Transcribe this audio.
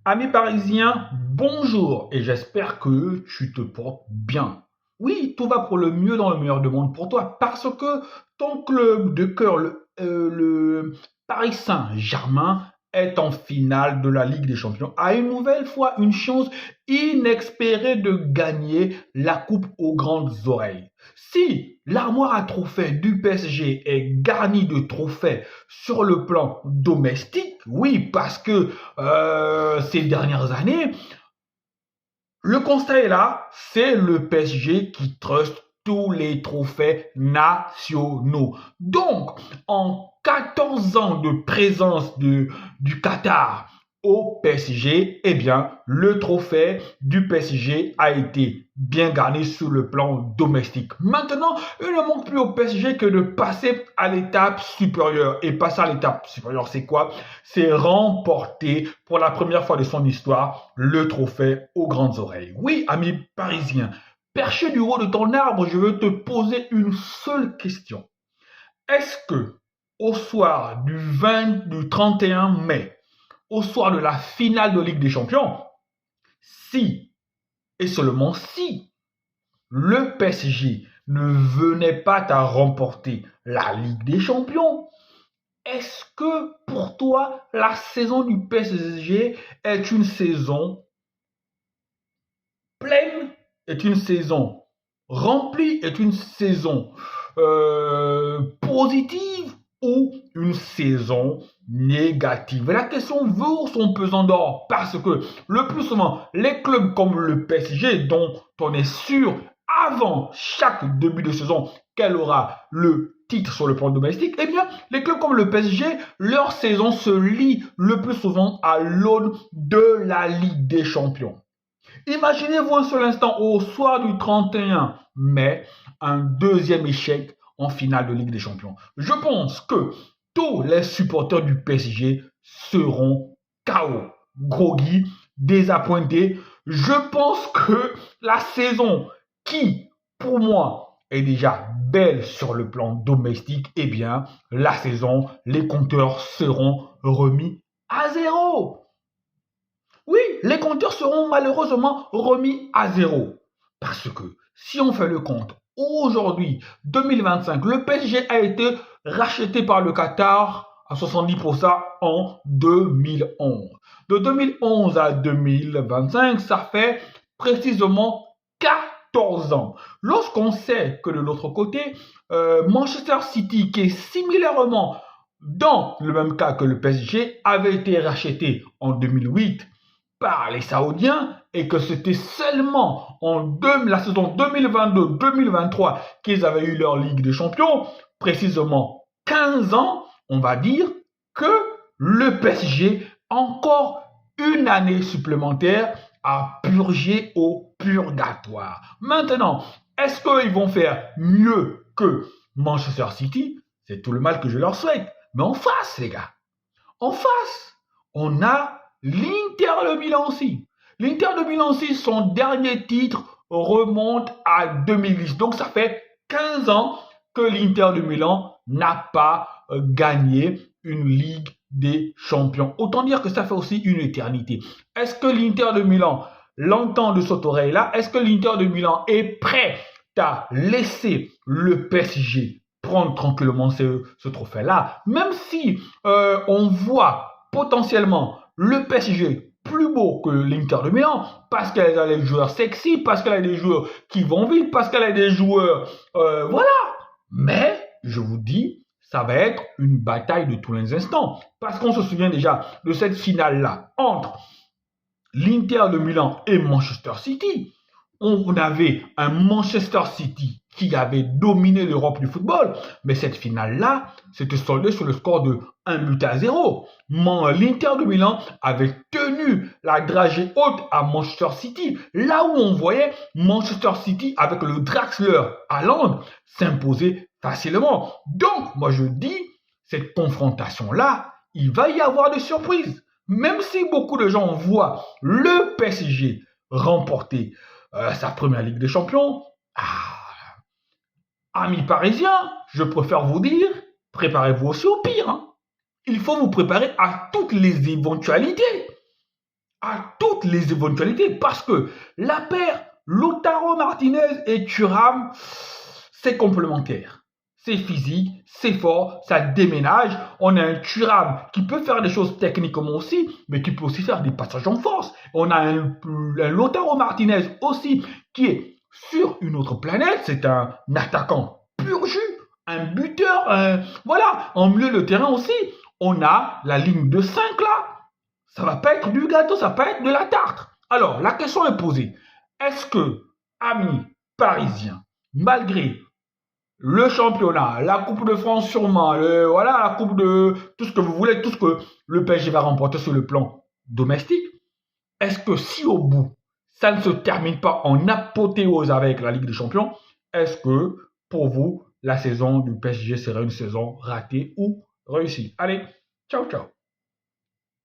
Ami parisien, bonjour et j'espère que tu te portes bien. Oui, tout va pour le mieux dans le meilleur des mondes pour toi parce que ton club de cœur, le Paris Saint-Germain, est en finale de la Ligue des Champions, a une nouvelle fois une chance inespérée de gagner la coupe aux grandes oreilles. Si l'armoire à trophées du PSG est garnie de trophées sur le plan domestique, oui, parce que ces dernières années, le constat est là, c'est le PSG qui truste tous les trophées nationaux. Donc, en 14 ans de présence du Qatar au PSG, eh bien, le trophée du PSG a été bien garni sur le plan domestique. Maintenant, il ne manque plus au PSG que de passer à l'étape supérieure. Et passer à l'étape supérieure, c'est quoi? C'est remporter pour la première fois de son histoire le trophée aux grandes oreilles. Oui, ami parisien, perché du haut de ton arbre, je veux te poser une seule question. Est-ce que au soir du 31 mai, au soir de la finale de Ligue des Champions, si et seulement si le PSG ne venait pas à remporter la Ligue des Champions, est-ce que pour toi, la saison du PSG est une saison pleine, est une saison remplie, est une saison positive ou une saison négative? Et la question vaut son pesant d'or parce que le plus souvent, les clubs comme le PSG, dont on est sûr avant chaque début de saison qu'elle aura le titre sur le plan domestique, eh bien, les clubs comme le PSG, leur saison se lie le plus souvent à l'aune de la Ligue des Champions. Imaginez-vous un seul instant au soir du 31 mai, un deuxième échec en finale de Ligue des Champions. Je pense que tous les supporters du PSG seront KO, groggy, désappointés. Je pense que la saison qui, pour moi, est déjà belle sur le plan domestique, eh bien, la saison, les compteurs seront remis à zéro. Oui, les compteurs seront malheureusement remis à zéro. Parce que si on fait le compte, aujourd'hui, 2025, le PSG a été racheté par le Qatar à 70% en 2011. De 2011 à 2025, ça fait précisément 14 ans. Lorsqu'on sait que de l'autre côté, Manchester City, qui est similairement dans le même cas que le PSG, avait été racheté en 2008 par les Saoudiens et que c'était seulement la saison 2022-2023 qu'ils avaient eu leur Ligue des Champions, précisément 15 ans, on va dire que le PSG, encore une année supplémentaire, a purgé au purgatoire. Maintenant, est-ce qu'ils vont faire mieux que Manchester City? C'est tout le mal que je leur souhaite. Mais en face, les gars, en face, on a l'Inter de Milan aussi. L'Inter de Milan aussi, son dernier titre remonte à 2010. Donc ça fait 15 ans que l'Inter de Milan n'a pas gagné une Ligue des Champions. Autant dire que ça fait aussi une éternité. Est-ce que l'Inter de Milan l'entend de cette oreille-là? Est-ce que l'Inter de Milan est prêt à laisser le PSG prendre tranquillement ce trophée-là? Même si on voit potentiellement le PSG plus beau que l'Inter de Milan parce qu'elle a des joueurs sexy, parce qu'elle a des joueurs qui vont vite, parce qu'elle a des joueurs voilà. Mais je vous dis, ça va être une bataille de tous les instants parce qu'on se souvient déjà de cette finale-là entre l'Inter de Milan et Manchester City. On avait un Manchester City qui avait dominé l'Europe du football, mais cette finale-là s'était soldée sur le score de 1-0. L'Inter de Milan avait tenu la dragée haute à Manchester City, là où on voyait Manchester City avec le Draxler Haaland s'imposer facilement. Donc, moi je dis, cette confrontation-là, il va y avoir des surprises. Même si beaucoup de gens voient le PSG remporter sa première Ligue des Champions, amis parisiens, je préfère vous dire, préparez-vous aussi au pire. Hein. Il faut vous préparer à toutes les éventualités. à toutes les éventualités parce que la paire Lautaro Martinez et Thuram, c'est complémentaire. C'est physique, c'est fort, ça déménage. On a un Thuram qui peut faire des choses techniquement aussi, mais qui peut aussi faire des passages en force. On a un Lautaro Martinez aussi qui est sur une autre planète. C'est un attaquant pur jus, un buteur. Voilà, en milieu de terrain aussi, on a la ligne de 5 là. Ça va pas être du gâteau, ça va pas être de la tarte. Alors, la question est posée. Est-ce que, amis parisiens, malgré le championnat, la Coupe de France sûrement, voilà, la Coupe de tout ce que vous voulez, tout ce que le PSG va remporter sur le plan domestique, est-ce que si au bout, ça ne se termine pas en apothéose avec la Ligue des Champions, est-ce que pour vous, la saison du PSG sera une saison ratée ou réussie? Allez, ciao, ciao.